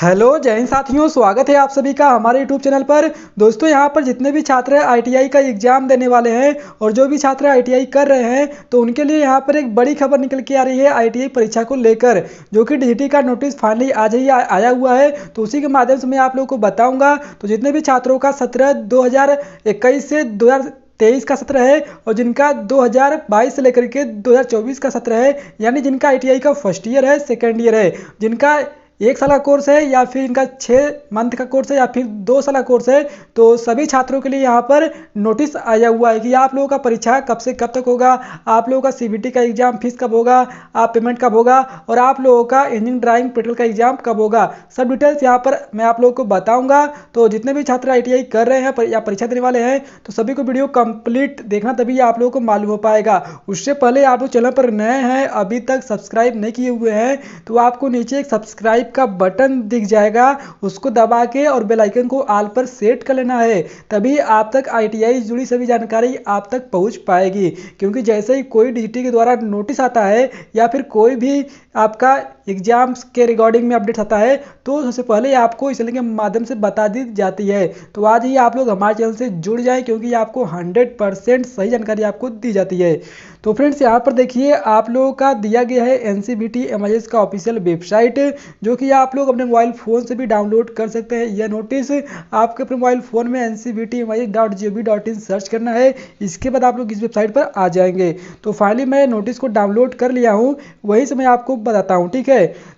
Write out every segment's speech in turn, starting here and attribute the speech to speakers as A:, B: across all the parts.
A: Hello जय हिंद साथियों, स्वागत है आप सभी का हमारे यूट्यूब चैनल पर। दोस्तों यहाँ पर जितने भी छात्र आईटीआई का एग्जाम देने वाले हैं और जो भी छात्र आईटीआई कर रहे हैं तो उनके लिए यहाँ पर एक बड़ी खबर निकल के आ रही है आईटीआई परीक्षा को लेकर, जो कि डीजीटी का नोटिस फाइनली आज ही आया हुआ है। तो उसी के माध्यम से मैं आप लोगों को बताऊंगा। तो जितने भी छात्रों का सत्र 2021 से 2023 का सत्र है और जिनका 2022 से लेकर के 2024 का सत्र है, यानी जिनका आईटीआई का फर्स्ट ईयर है, सेकेंड ईयर है, जिनका 1 साल का कोर्स है या फिर इनका 6 मंथ का कोर्स है या फिर 2 साल का कोर्स है, तो सभी छात्रों के लिए यहाँ पर नोटिस आया हुआ है कि आप लोगों का परीक्षा कब से कब तक होगा, आप लोगों का सीबीटी का एग्जाम फीस कब होगा, आप पेमेंट कब होगा और आप लोगों का इंजीनियरिंग ड्राइंग प्रैक्टिकल का एग्जाम कब होगा। सब डिटेल्स यहाँ पर मैं आप लोगों को बताऊंगा। तो जितने भी छात्र आईटीआई कर रहे हैं या परीक्षा देने वाले हैं तो सभी को वीडियो कंप्लीट देखना, तभी आप लोगों को मालूम हो पाएगा। उससे पहले आप लोग चैनल पर नए हैं, अभी तक सब्सक्राइब नहीं किए हुए हैं, तो आपको नीचे एक सब्सक्राइब का बटन दिख जाएगा, उसको दबा के और बेल आइकन को ऑल पर सेट कर लेना है, तभी आप तक आईटीआई से जुड़ी सभी जानकारी आप तक पहुंच पाएगी। क्योंकि जैसे ही कोई डीजीटी के द्वारा नोटिस आता है या फिर कोई भी आपका एग्जाम्स के रिगार्डिंग में अपडेट आता है तो सबसे पहले आपको इस चैनल के माध्यम से बता दी जाती है। तो आज ही आप लोग हमारे चैनल से जुड़ जाएं, क्योंकि आपको 100% सही जानकारी आपको दी जाती है। तो फ्रेंड्स यहाँ पर देखिए आप लोगों का दिया गया है एनसीवीटी एमआईएस का ऑफिशियल वेबसाइट, जो कि आप लोग अपने मोबाइल फ़ोन से भी डाउनलोड कर सकते हैं। यह नोटिस आपके अपने मोबाइल फ़ोन में ncvt.mais.gov.in सर्च करना है, इसके बाद आप लोग इस वेबसाइट पर आ जाएंगे। तो फाइनली मैं नोटिस को डाउनलोड कर लिया हूँ, वही से मैं आपको बताता हूँ, ठीक है।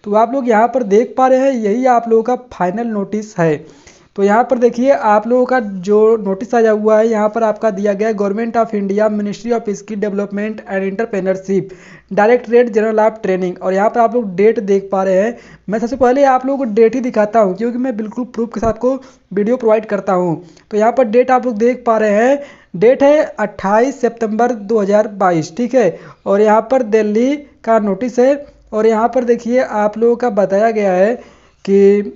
A: तो आप लोग यहाँ पर देख पा रहे हैं, यही आप लोगों का फाइनल नोटिस है। तो यहाँ पर देखिए आप लोगों का जो नोटिस आया हुआ है, यहाँ पर आपका दिया गया है government of India, ministry of skill development and entrepreneurship, directorate general of training. और यहाँ पर आप लोग डेट देख पा रहे हैं। मैं सबसे पहले आप लोगों को डेट ही दिखाता हूँ, क्योंकि मैं बिल्कुल प्रूफ के साथ आपको वीडियो प्रोवाइड करता हूँ। तो यहाँ पर डेट आप लोग देख पा रहे हैं, डेट है 28 सितंबर 2022, ठीक है। और यहाँ पर दिल्ली का नोटिस है। और यहाँ पर देखिए आप लोगों का बताया गया है कि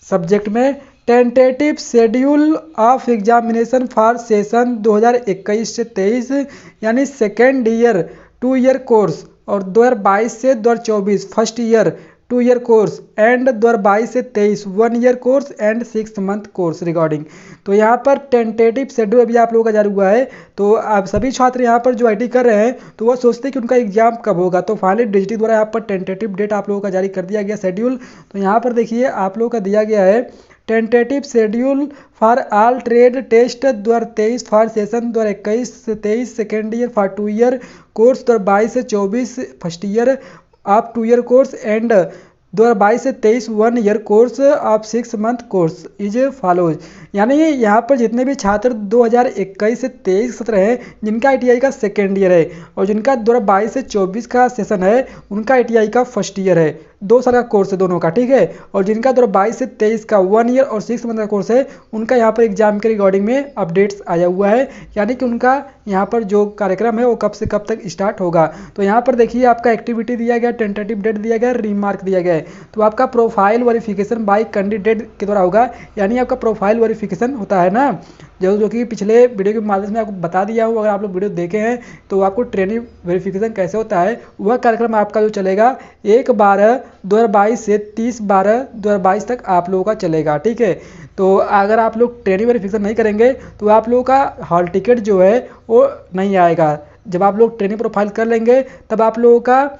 A: सब्जेक्ट में tentative schedule of examination for session 2021 से 23, यानी सेकेंड ईयर 2 ईयर कोर्स, और 2022 से 2024 first year 2 year course, and 2022 से 23 1 year course and 6 month course regarding. तो यहाँ पर टेंटेटिव शेड्यूल अभी आप लोगों का जारी हुआ है। तो आप सभी छात्र यहाँ पर जो आईटी कर रहे हैं तो वो सोचते हैं कि उनका एग्जाम कब होगा। तो फाइनली डीजीटी द्वारा यहाँ पर टेंटेटिव डेट आप लोगों का जारी कर दिया गया शेड्यूल। तो यहाँ पर देखिए आप लोगों का दिया गया है tentative schedule for all trade test 2023 for session 2021 से 23 second year for 2 year course, 2022 से 24 फर्स्ट ईयर आप 2 ईयर कोर्स, एंड 2022 से 23 1 year course of 6 month course is follows. यानी यहाँ पर जितने भी छात्र 2021 से 23 सत्र हैं, जिनका आईटीआई का सेकेंड ईयर है और जिनका 2022 से 24 का सेशन है, उनका आईटीआई का फर्स्ट ईयर है, 2 साल का कोर्स है दोनों का, ठीक है। और जिनका 2022 से 23 का 1 ईयर और 6 मंथ का कोर्स है, उनका यहाँ पर एग्जाम के रिगार्डिंग में अपडेट्स आया हुआ है, यानी कि उनका यहाँ पर जो कार्यक्रम है वो कब से कब तक स्टार्ट होगा। तो यहाँ पर देखिए आपका एक्टिविटी दिया गया, टेंटेटिव डेट दिया गया, रिमार्क दिया गया है। तो आपका प्रोफाइल वेरिफिकेशन बाय कैंडिडेट के द्वारा होगा, यानी आपका प्रोफाइल वेरिफिकेशन होता है ना, जो कि पिछले वीडियो के माध्यम से आपको बता दिया हूँ। अगर आप लोग वीडियो देखे हैं तो आपको ट्रेनिंग वेरिफिकेशन कैसे होता है, वह कार्यक्रम आपका जो चलेगा 1/12/2022 से 30/12/2022 तक आप लोगों का चलेगा, ठीक है। तो अगर आप लोग ट्रेनिंग वेरिफिकेशन नहीं करेंगे तो आप लोगों का हॉल टिकट जो है वो नहीं आएगा। जब आप लोग ट्रेनिंग प्रोफाइल कर लेंगे तब आप लोगों का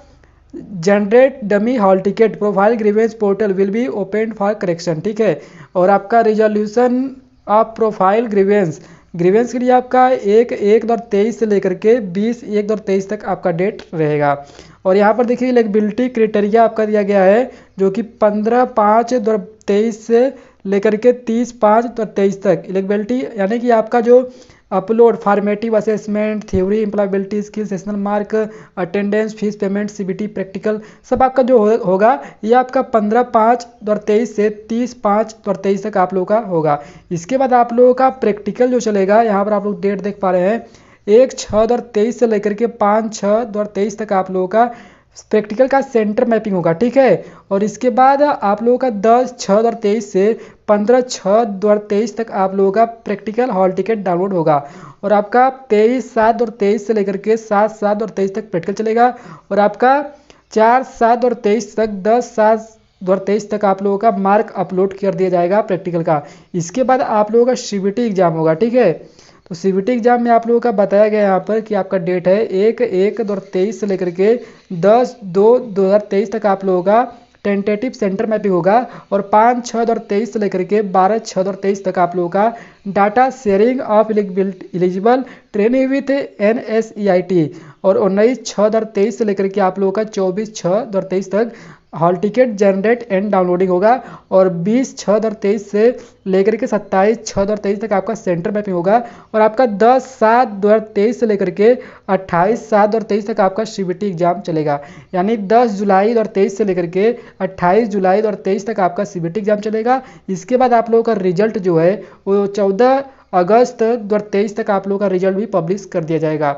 A: generate dummy hall ticket profile grievance portal will be open for correction, ठीक है। और आपका रिजोल्यूशन ऑफ प्रोफाइल ग्रीवेंस के लिए आपका 1/1/23 से लेकर के 20/1/23 तक आपका डेट रहेगा। और यहाँ पर देखिए एलिजिबिलिटी क्राइटेरिया आपका दिया गया है, जो कि 15/5/23 से लेकर के 30/5/23 तक एलिजिबिलिटी, यानी कि आपका जो upload formative assessment, theory, employability skill, sessional mark, attendance, fees payment, CBT practical, सब आपका जो होगा ये आपका 15/5/23 से 30/5/23 तक आप लोगों का होगा। इसके बाद आप लोगों का प्रैक्टिकल जो चलेगा, यहाँ पर आप लोग डेट देख पा रहे हैं 1/6/23 से लेकर के 5/6/23 तक आप लोगों का प्रैक्टिकल का सेंटर मैपिंग होगा, ठीक है। और इसके बाद आप लोगों का 10/6/23 से 15/6/23 तक आप लोगों का प्रैक्टिकल हॉल टिकट डाउनलोड होगा। और आपका 23/7/23 से लेकर के 7/7/23 तक प्रैक्टिकल चलेगा। और आपका 4/7/23 तक 10/7 2023 तक आप लोगों का मार्क अपलोड कर दिया जाएगा प्रैक्टिकल का। इसके बाद आप लोगों का सीबीटी एग्जाम होगा, ठीक है। तो सीबीटी एग्जाम में आप लोगों का बताया गया यहाँ पर कि आपका डेट है 1/1/2023 से लेकर के 10/2/2023 तक आप लोगों का टेंटेटिव सेंटर मैपिंग होगा, और 5/6/2023 से लेकर के 12/6/2023 तक आप लोगों का data sharing of eligible training with NSEIT, और 19/6/2023 से लेकर के आप लोगों का 24/6/2023 तक hall ticket generate and downloading होगा, और 20/6/2023 से लेकर के 27/6/2023 तक आपका सेंटर मैपिंग होगा, और आपका 10/7/2023 से लेकर के 28/7/2023 तक आपका सीबीटी एग्जाम चलेगा। यानी 10 जुलाई 2023 से लेकर के 28 जुलाई 2023 तक आपका सीबीटी एग्जाम चलेगा। इसके बाद आप लोगों का रिजल्ट जो है वो 14 अगस्त 2023 तक आप लोगों का रिजल्ट भी पब्लिश कर दिया जाएगा।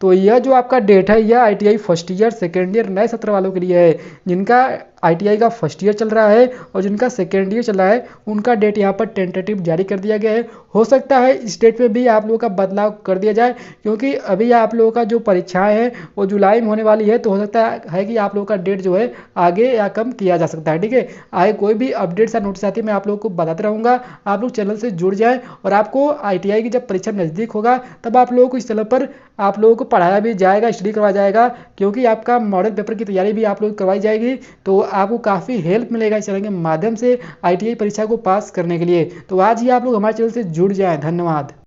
A: तो यह जो आपका डेट है यह ITI first year second year नए सत्र वालों के लिए है। जिनका ITI का फर्स्ट ईयर चल रहा है और जिनका सेकेंड ईयर चल रहा है उनका डेट यहाँ पर टेंटेटिव जारी कर दिया गया है। हो सकता है इस डेट में भी आप लोगों का बदलाव कर दिया जाए, क्योंकि अभी आप लोगों का जो परीक्षाएं हैं वो जुलाई में होने वाली है, तो हो सकता है कि आप लोगों का डेट जो है आगे या कम किया जा सकता है, ठीक है। आगे कोई भी अपडेट्स या नोटिस आती है मैं आप लोगों को बताते रहूँगा। आप लोग चैनल से जुड़ जाएँ, और आपको ITI की जब परीक्षा नज़दीक होगा तब आप लोगों को इस चैनल पर आप लोगों को पढ़ाया भी जाएगा, स्टडी करवाया जाएगा, क्योंकि आपका मॉडल पेपर की तैयारी भी आप लोग करवाई जाएगी। तो आपको काफ़ी हेल्प मिलेगा इस चैनल के माध्यम से ITI परीक्षा को पास करने के लिए। तो आज ही आप लोग हमारे चैनल से जुड़ जाएं। धन्यवाद।